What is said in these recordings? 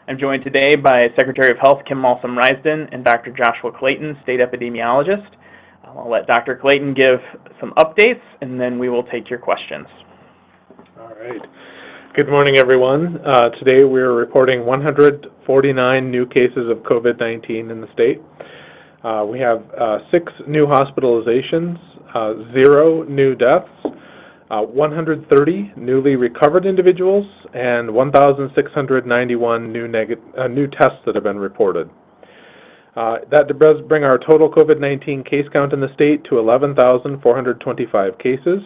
I'm joined today by Secretary of Health Kim Malsom-Risden and Dr. Joshua Clayton, State Epidemiologist. I'll let Dr. Clayton give some updates, and then we will take your questions. All right. Good morning, everyone. Today we're reporting 149 new cases of COVID-19 in the state. We have 6 new hospitalizations, 0 new deaths, 130 newly recovered individuals, and 1,691 new tests that have been reported. That does bring our total COVID-19 case count in the state to 11,425 cases.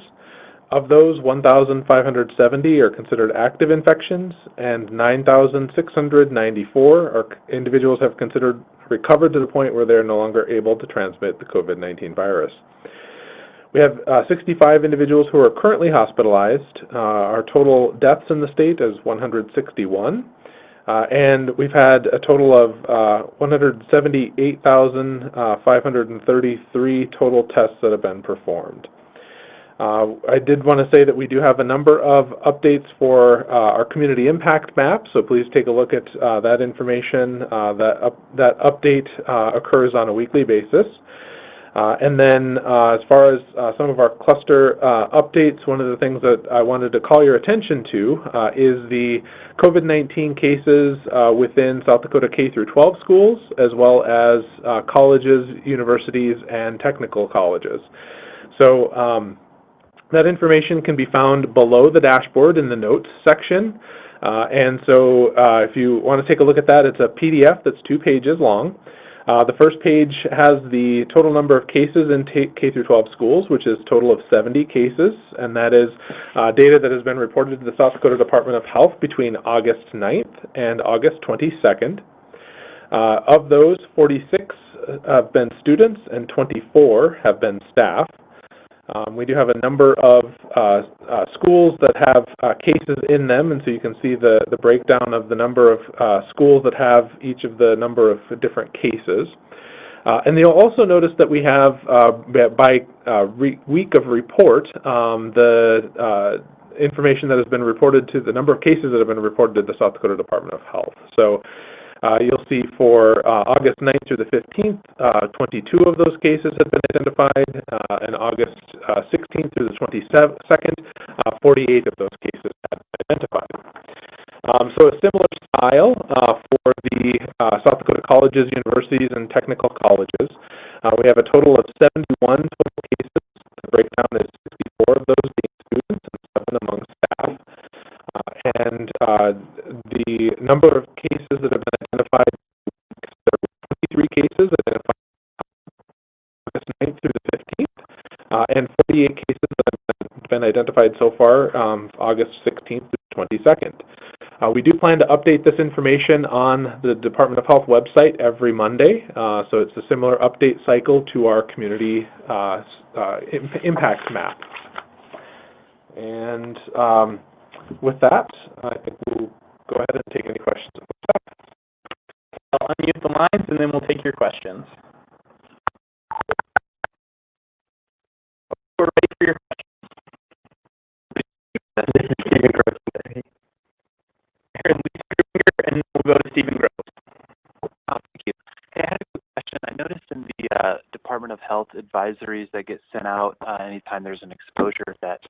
Of those, 1,570 are considered active infections, and 9,694 individuals have considered recovered to the point where they're no longer able to transmit the COVID-19 virus. We have 65 individuals who are currently hospitalized. Our total deaths in the state is 161. And we've had a total of 178,533 total tests that have been performed. I did want to say that we do have a number of updates for our community impact map, so please take a look at that information. That update occurs on a weekly basis. And then as far as some of our cluster updates, one of the things that I wanted to call your attention to is the COVID-19 cases within South Dakota K through 12 schools, as well as colleges, universities, and technical colleges. So that information can be found below the dashboard in the notes section. And so if you want to take a look at that, it's a PDF that's 2 pages long. The first page has the total number of cases in K through 12 schools, which is a total of 70 cases, and that is data that has been reported to the South Dakota Department of Health between August 9th and August 22nd. Of those, 46 have been students and 24 have been staff. We do have a number of schools that have cases in them, and so you can see the breakdown of the number of schools that have each of the number of different cases. And you'll also notice that we have, by week of report, the information that has been reported to the number of cases that have been reported to the South Dakota Department of Health. So you'll see for August 9th through the 15th, 22 of those cases have been identified, and August 16th through the 22nd, 48 of those cases have been identified. So a similar style for the South Dakota colleges, universities, and technical colleges. We have a total of 71 total cases. The breakdown is 64 of those being students and 7 among staff. And the number of cases that have been identified, there were 23 cases identified August 9th through the 15th, and 48 cases that have been identified so far August 16th to the 22nd. We do plan to update this information on the Department of Health website every Monday, so it's a similar update cycle to our community impact map. And with that, I think we'll go ahead and take any questions. I'll unmute the lines, and then we'll take your questions. We're ready for your questions. This is Stephen Gross. And then we'll go to Stephen Gross. Thank you. Hey, I had a quick question. I noticed in the Department of Health advisories that get sent out anytime there's an exposure that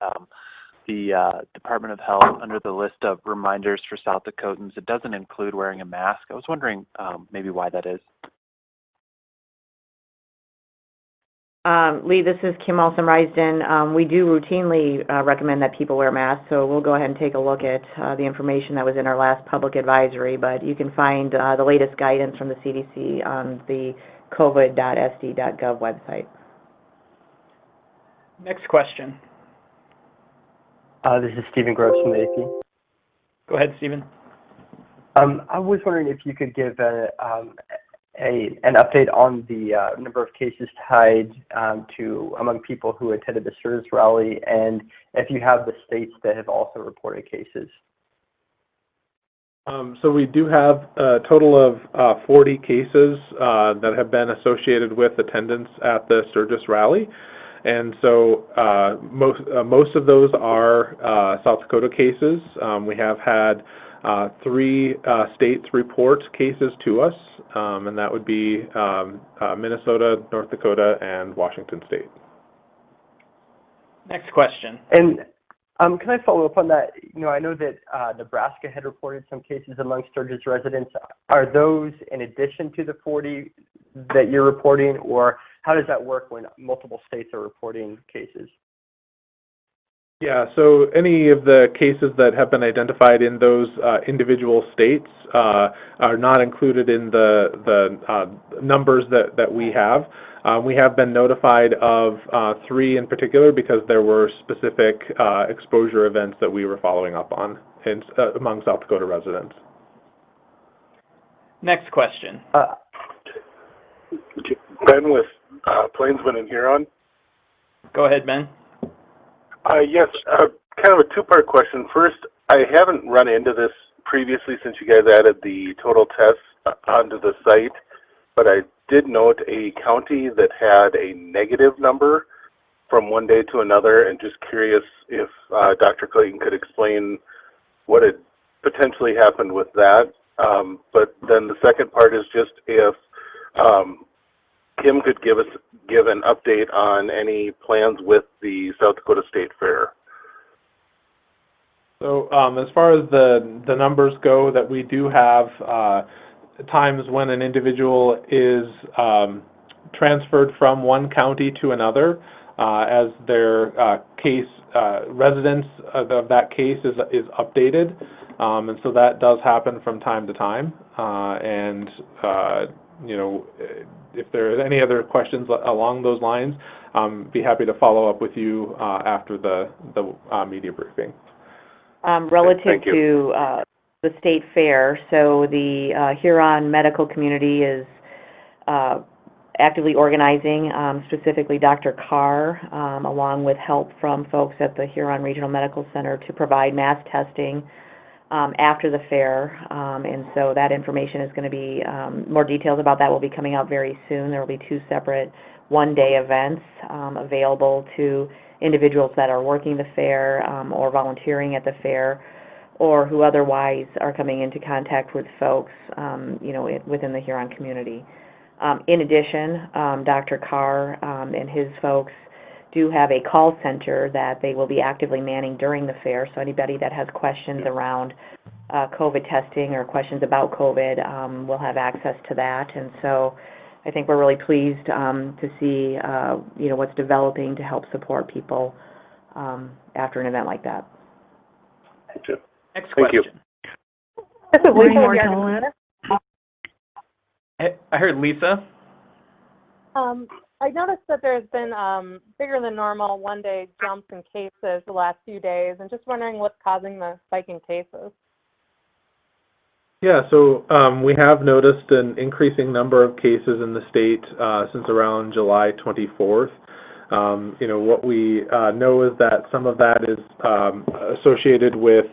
the Department of Health, under the list of reminders for South Dakotans, it doesn't include wearing a mask. I was wondering maybe why that is. Lee, this is Kim Malsom-Risden. We do routinely recommend that people wear masks, so we'll go ahead and take a look at the information that was in our last public advisory, but you can find the latest guidance from the CDC on the covid.sd.gov website. Next question. This is Stephen Gross from the AP. Go ahead, Stephen. I was wondering if you could give an update on the number of cases tied to among people who attended the SIRS rally, and if you have the states that have also reported cases. So we do have a total of 40 cases that have been associated with attendance at the Sturgis rally. And so most of those are South Dakota cases. We have had 3 states report cases to us, and that would be Minnesota, North Dakota, and Washington State. Next question. And can I follow up on that? You know, I know that Nebraska had reported some cases among Sturgis residents. Are those in addition to the 40 that you're reporting, or how does that work when multiple states are reporting cases? Yeah, so any of the cases that have been identified in those individual states are not included in the numbers that we have. We have been notified of 3 in particular because there were specific exposure events that we were following up on among South Dakota residents. Next question. Ben with Plainsman and Huron. Go ahead, Ben. Yes, kind of a two-part question. First, I haven't run into this previously since you guys added the total tests onto the site, but I did note a county that had a negative number from one day to another, and just curious if Dr. Clayton could explain what had potentially happened with that. But then the second part is just if Kim could give an update on any plans with the South Dakota State Fair. So as far as the numbers go, that we do have times when an individual is transferred from one county to another as their case residence of that case is updated, and so that does happen from time to time. And you know, if there are any other questions along those lines, be happy to follow up with you after the media briefing. Relative to the state fair, so the Huron medical community is actively organizing, specifically Dr. Carr, along with help from folks at the Huron Regional Medical Center to provide mass testing after the fair, and so that information is going to be, more details about that will be coming out very soon. There will be 2 separate one-day events available to individuals that are working the fair or volunteering at the fair, or who otherwise are coming into contact with folks, you know, within the Huron community. In addition, Dr. Carr and his folks do have a call center that they will be actively manning during the fair, so anybody that has questions around COVID testing or questions about COVID will have access to that. And so I think we're really pleased to see you know, what's developing to help support people after an event like that. Thank you. Next question. This is Lisa. I heard Lisa. I noticed that there's been bigger than normal one-day jumps in cases the last few days, and just wondering what's causing the spike in cases. Yeah, so we have noticed an increasing number of cases in the state since around July 24th. You know, what we know is that some of that is associated with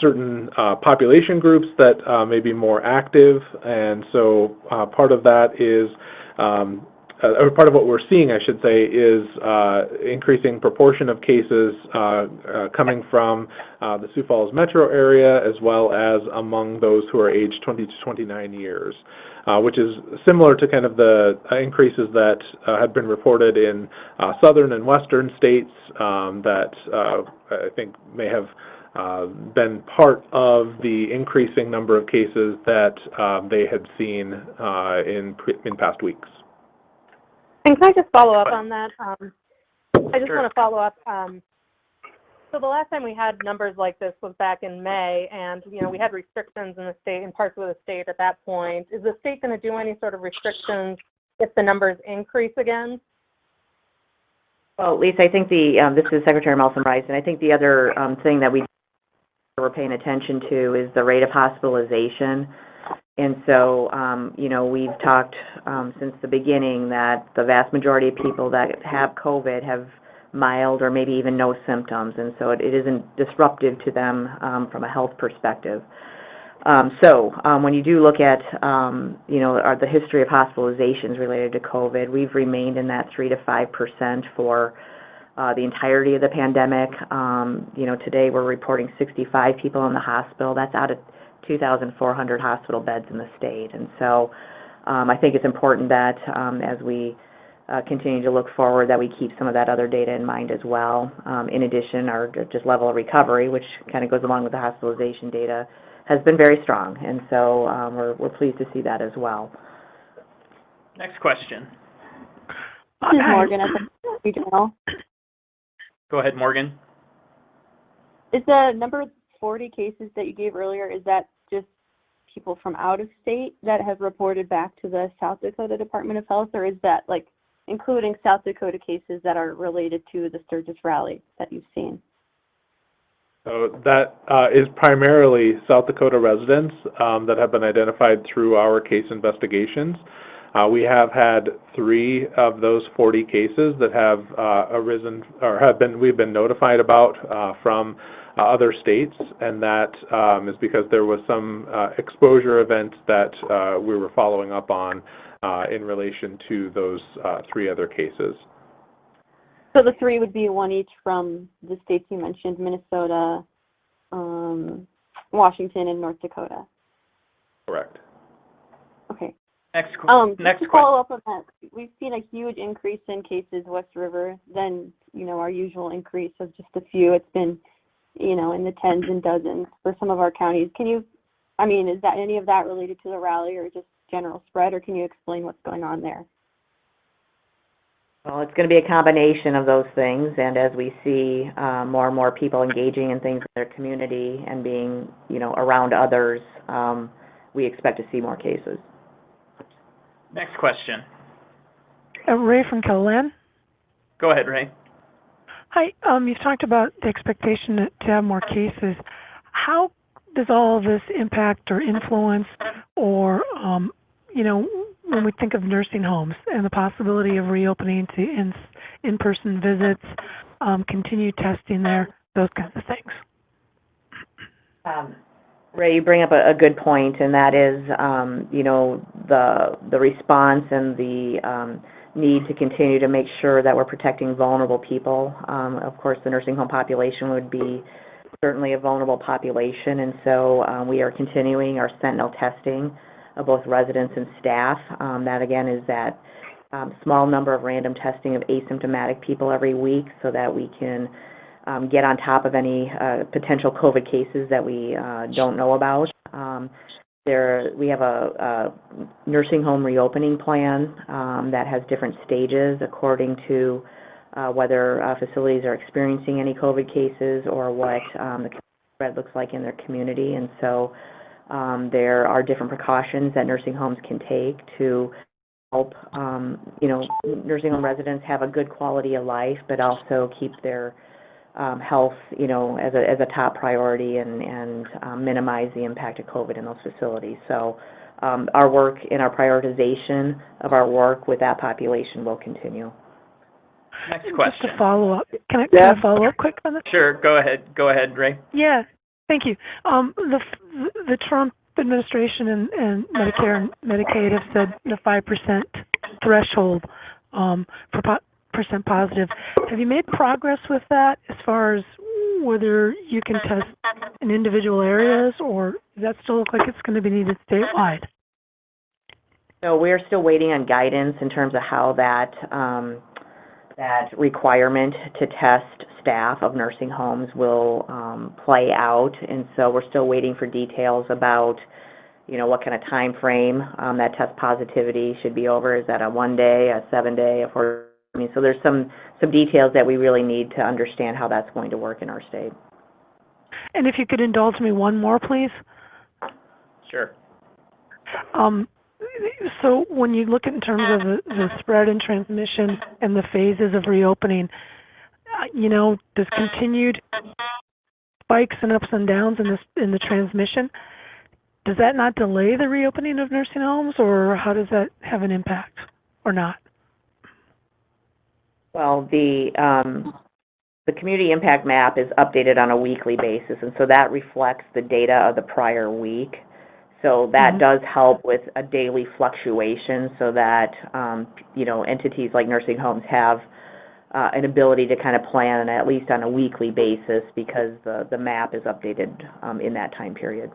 certain population groups that may be more active, and so part of that is or part of what we're seeing, I should say, is increasing proportion of cases coming from the Sioux Falls metro area, as well as among those who are aged 20 to 29 years, which is similar to kind of the increases that had been reported in southern and western states that I think may have been part of the increasing number of cases that they had seen in past weeks. And can I just follow up on that? I just want to follow up. So the last time we had numbers like this was back in May, and you know, we had restrictions in the state, in parts of the state at that point. Is the state going to do any sort of restrictions if the numbers increase again? Well, Lisa, I think this is Secretary Melson Rice, and I think the other thing that we're paying attention to is the rate of hospitalization. And so, you know, we've talked since the beginning that the vast majority of people that have COVID have mild or maybe even no symptoms, and so it isn't disruptive to them from a health perspective. So when you do look at, you know, the history of hospitalizations related to COVID, we've remained in that 3 to 5% for the entirety of the pandemic. Today we're reporting 65 people in the hospital. That's out of 2,400 hospital beds in the state. And so I think it's important that as we continue to look forward that we keep some of that other data in mind as well. In addition, our just level of recovery, which kind of goes along with the hospitalization data, has been very strong. And so we're pleased to see that as well. Next question. This is Morgan at the regional. Go ahead, Morgan. Is the number 40 cases that you gave earlier, is that just people from out of state that have reported back to the South Dakota Department of Health, or is that like including South Dakota cases that are related to the Sturgis rally that you've seen? So that is primarily South Dakota residents that have been identified through our case investigations. We have had 3 of those 40 cases that have arisen or we've been notified about from other states, and that is because there was some exposure event that we were following up on in relation to those 3 other cases. So the 3 would be one each from the states you mentioned, Minnesota, Washington, and North Dakota. Correct. Okay. Next to follow up on that, we've seen a huge increase in cases West River than, our usual increase of just a few. It's been, in the tens and dozens for some of our counties. Is that any of that related to the rally or just general spread, or can you explain what's going on there? Well, it's going to be a combination of those things, and as we see more and more people engaging in things in their community and being, around others, we expect to see more cases. Next question. Ray from KELOLAND. Go ahead, Ray. Hi. You've talked about the expectation to have more cases. How does all this impact or influence or, when we think of nursing homes and the possibility of reopening to in-person visits, continued testing there, those kinds of things? Ray, you bring up a good point, and that is, the response and the need to continue to make sure that we're protecting vulnerable people. Of course, the nursing home population would be certainly a vulnerable population, and so we are continuing our sentinel testing of both residents and staff. That, again, is that small number of random testing of asymptomatic people every week so that we can get on top of any potential COVID cases that we don't know about. We have a nursing home reopening plan that has different stages according to whether facilities are experiencing any COVID cases or what the spread looks like in their community. And so there are different precautions that nursing homes can take to help, nursing home residents have a good quality of life, but also keep their health, as a top priority and minimize the impact of COVID in those facilities. So our work and our prioritization of our work with that population will continue. Next question. Just to follow up, can I follow up quick on this? Sure. Go ahead, Ray. Yeah, thank you. The Trump administration and Medicare and Medicaid have said the 5% threshold for percent positive. Have you made progress with that as far as whether you can test in individual areas, or does that still look like it's going to be needed statewide? So we're still waiting on guidance in terms of how that requirement to test staff of nursing homes will play out, and so we're still waiting for details about, what kind of time frame that test positivity should be over. Is that a 1-day, a 7-day, a 4? So there's some details that we really need to understand how that's going to work in our state. And if you could indulge me one more, please. Sure. So when you look in terms of the spread and transmission and the phases of reopening, does continued spikes and ups and downs in the transmission, does that not delay the reopening of nursing homes, or how does that have an impact, or not? Well, the community impact map is updated on a weekly basis, and so that reflects the data of the prior week. So that does help with a daily fluctuation so that, entities like nursing homes have an ability to kind of plan at least on a weekly basis because the map is updated in that time period.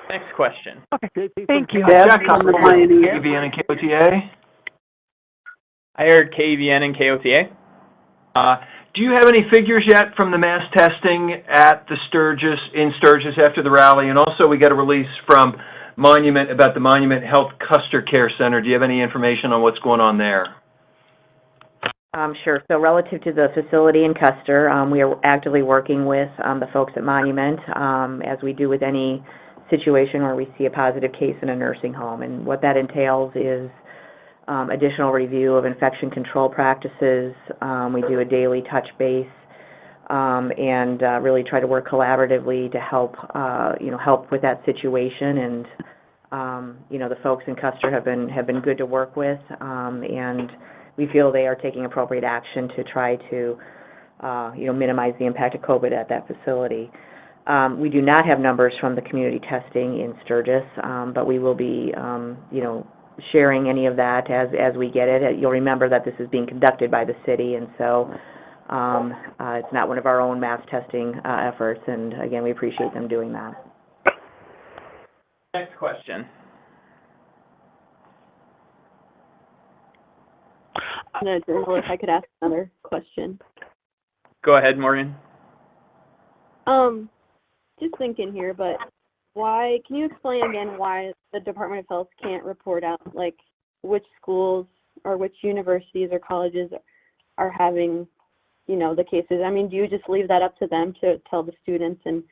Next question. Okay, thank you. Jack on the line, KVN and KOTA. I heard KVN and KOTA. Do you have any figures yet from the mass testing at the in Sturgis after the rally? And also we got a release from Monument about the Monument Health Custer Care Center. Do you have any information on what's going on there? Sure. So relative to the facility in Custer, we are actively working with the folks at Monument, as we do with any situation where we see a positive case in a nursing home. And what that entails is additional review of infection control practices. We do a daily touch base and really try to work collaboratively to help, help with that situation. And, the folks in Custer have been good to work with, and we feel they are taking appropriate action to try to, minimize the impact of COVID at that facility. We do not have numbers from the community testing in Sturgis, but we will be, sharing any of that as we get it. You'll remember that this is being conducted by the city, and so it's not one of our own mass testing efforts, and again, we appreciate them doing that. Next question. If I could ask another question. Go ahead, Morgan. Just thinking here, but can you explain again why the Department of Health can't report out, like, which schools or which universities or colleges are having, the cases? I mean, do you just leave that up to them to tell the students and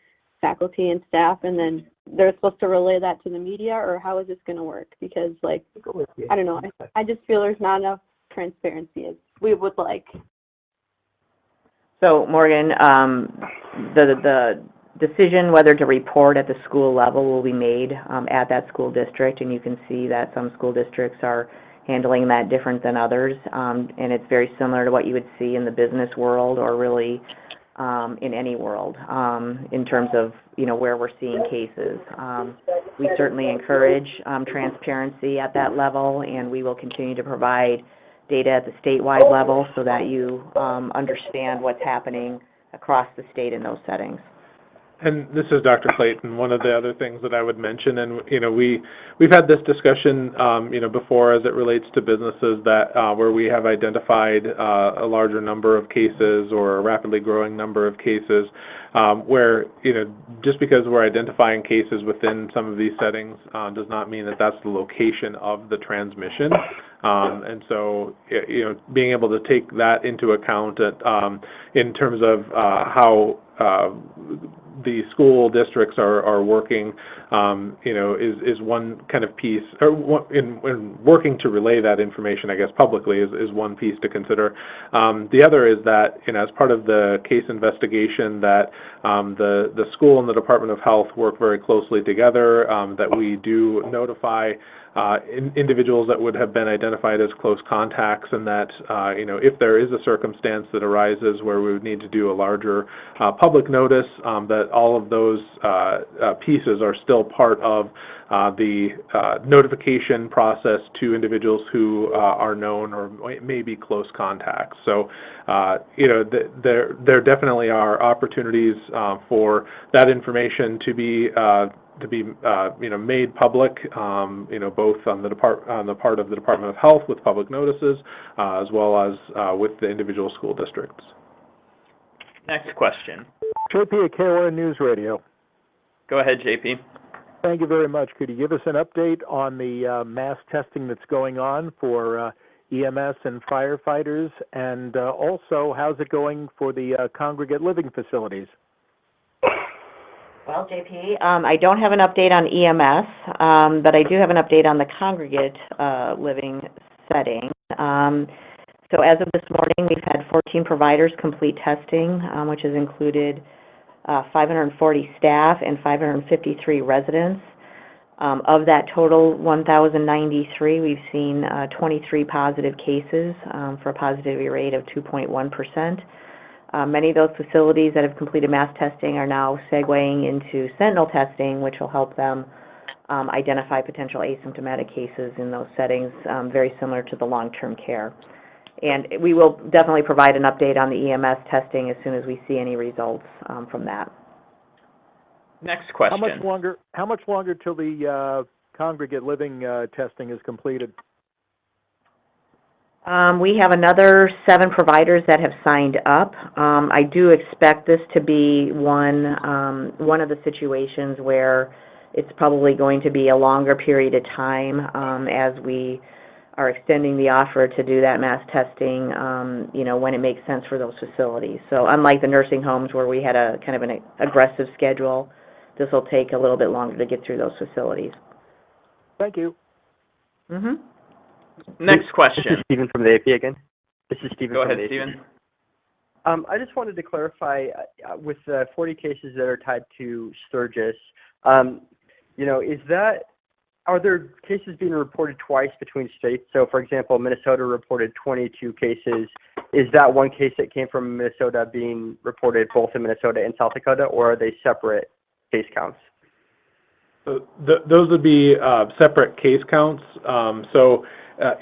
faculty and staff, and then they're supposed to relay that to the media, or how is this going to work? Because, I don't know, I just feel there's not enough transparency as we would like. So, Morgan, the decision whether to report at the school level will be made at that school district, and you can see that some school districts are handling that different than others, and it's very similar to what you would see in the business world or really in any world in terms of, where we're seeing cases. We certainly encourage transparency at that level, and we will continue to provide data at the statewide level so that you understand what's happening across the state in those settings. And this is Dr. Clayton. One of the other things that I would mention, and we've had this discussion, before as it relates to businesses that where we have identified a larger number of cases or a rapidly growing number of cases, where just because we're identifying cases within some of these settings does not mean that that's the location of the transmission. And so, being able to take that into account in terms of how the school districts are working, is one kind of piece, or in working to relay that information, I guess, publicly is one piece to consider. The other is that, as part of the case investigation, that the school and the Department of Health work very closely together, that we do notify individuals that would have been identified as close contacts, and that, if there is a circumstance that arises where we would need to do a larger public notice, that all of those pieces are still part of the notification process to individuals who are known or may be close contacts. So, there definitely are opportunities for that information to be made public, both on the part of the Department of Health with public notices, as well as with the individual school districts. Next question. JP at Carolina News Radio. Go ahead, JP. Thank you very much. Could you give us an update on the mass testing that's going on for EMS and firefighters, and also how's it going for the congregate living facilities? Well, JP, I don't have an update on EMS, but I do have an update on the congregate living setting. So as of this morning, we've had 14 providers complete testing, which has included 540 staff and 553 residents. Of that total 1,093, we've seen 23 positive cases for a positivity rate of 2.1%. Many of those facilities that have completed mass testing are now segueing into sentinel testing, which will help them identify potential asymptomatic cases in those settings, very similar to the long-term care. And we will definitely provide an update on the EMS testing as soon as we see any results from that. Next question. How much longer till the congregate living testing is completed? We have another 7 providers that have signed up. I do expect this to be one of the situations where it's probably going to be a longer period of time as we are extending the offer to do that mass testing, when it makes sense for those facilities. So unlike the nursing homes where we had a kind of an aggressive schedule, this will take a little bit longer to get through those facilities. Thank you. Mm-hmm. Next question. This is Stephen from the AP again. This is Stephen Go from ahead, the AP. Stephen. I just wanted to clarify, with the 40 cases that are tied to Sturgis, are there cases being reported twice between states? So, for example, Minnesota reported 22 cases. Is that one case that came from Minnesota being reported both in Minnesota and South Dakota, or are they separate case counts? So those would be separate case counts.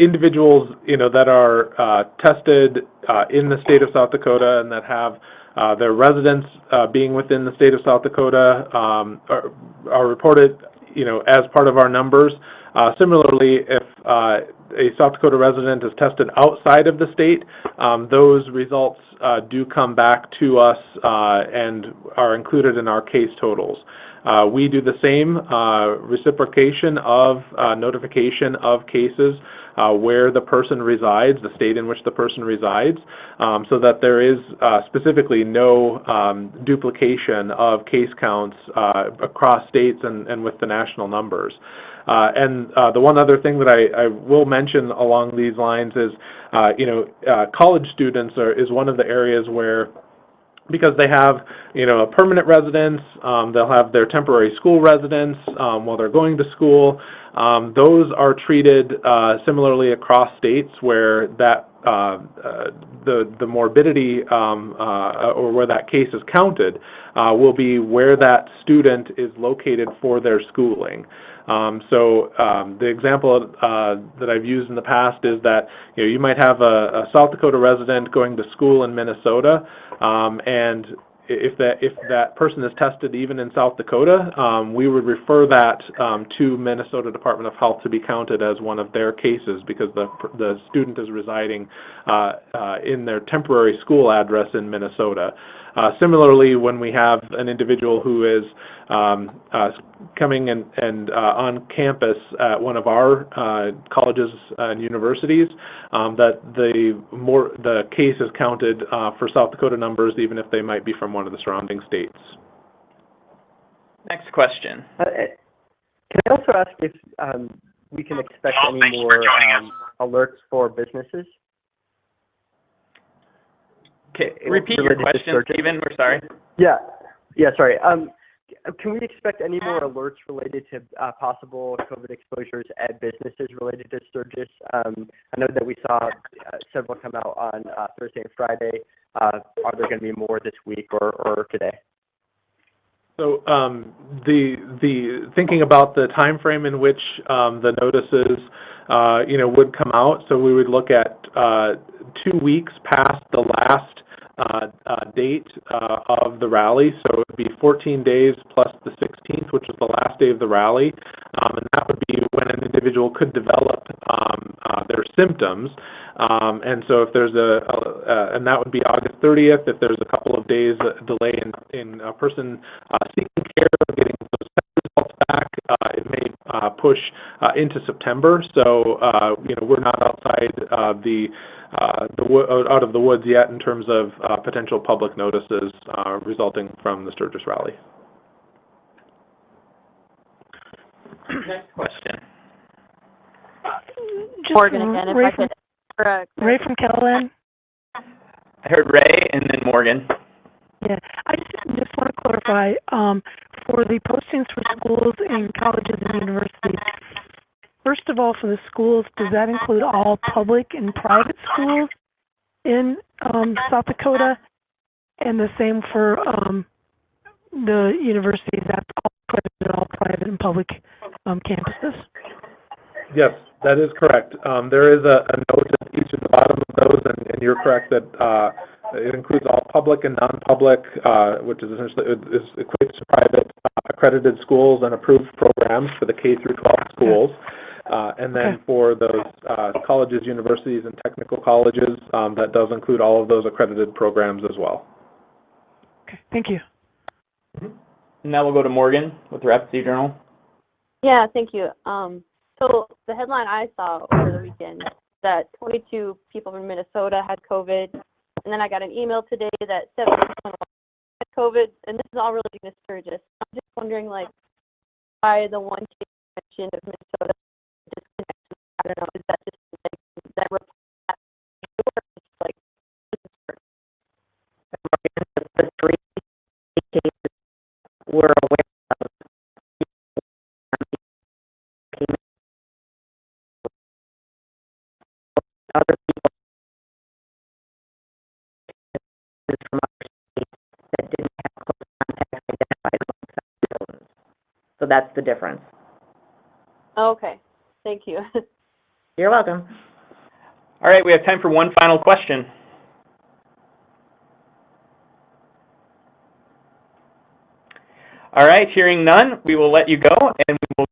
Individuals, that are tested in the state of South Dakota and that have their residence being within the state of South Dakota are reported, as part of our numbers. Similarly, if a South Dakota resident is tested outside of the state, those results do come back to us and are included in our case totals. We do the same reciprocation of notification of cases where the person resides, the state in which the person resides, so that there is specifically no duplication of case counts across states and with the national numbers. The one other thing that I will mention along these lines is, college students is one of the areas where, because they have, a permanent residence, they'll have their temporary school residence while they're going to school. Those are treated similarly across states, where that the morbidity or where that case is counted will be where that student is located for their schooling. The example that I've used in the past is that you might have a South Dakota resident going to school in Minnesota, and if that person is tested even in South Dakota, we would refer that to Minnesota Department of Health to be counted as one of their cases, because the student is residing in their temporary school address in Minnesota. Similarly, when we have an individual who is coming and on campus at one of our colleges and universities, that the case is counted for South Dakota numbers, even if they might be from one of the surrounding states. Next question. Can I also ask if we can expect any more alerts for businesses? Okay, repeat your question, Stephen. We're sorry. Yeah, sorry. Can we expect any more alerts related to possible COVID exposures at businesses related to Sturgis? I know that we saw several come out on Thursday and Friday. Are there going to be more this week or today? So the thinking about the time frame in which the notices would come out, so we would look at 2 weeks past the last date of the rally, so it would be 14 days plus the 16th, which is the last day of the rally, and that would be when an individual could develop their symptoms. And so if there's and that would be August 30th. If there's a couple of days delay in a person seeking care or getting those test results back, it may push into September. So we're not outside out of the woods yet in terms of potential public notices resulting from the Sturgis rally. Next question. Morgan again, if I could. Ray from Caroline. I heard Ray and then Morgan. Yeah, I just want to clarify, for the postings for schools and colleges and universities, first of all, for the schools, does that include all public and private schools in South Dakota? And the same for the universities, that's all accredited, all private and public campuses? Yes, that is correct. There is a note at each of the bottom of those, and you're correct that it includes all public and non-public, which is essentially equates to private accredited schools and approved programs for the K through 12 schools. And then for those colleges, universities, and technical colleges, that does include all of those accredited programs as well. Okay, thank you. Now we'll go to Morgan with the Rapid City Journal. Yeah, thank you. So the headline I saw over the weekend that 22 people from Minnesota had COVID, and then I got an email today that 7% had COVID, and this is all relating to Sturgis. I'm just wondering, like, why the one case mentioned of Minnesota disconnected. I don't know. Is that just like that report or just like The 3 cases we're aware of. Other people from other states that didn't have close contacts identified amongst our children. So that's the difference. Okay, thank you. You're welcome. All right, we have time for one final question. All right, hearing none, we will let you go, and we will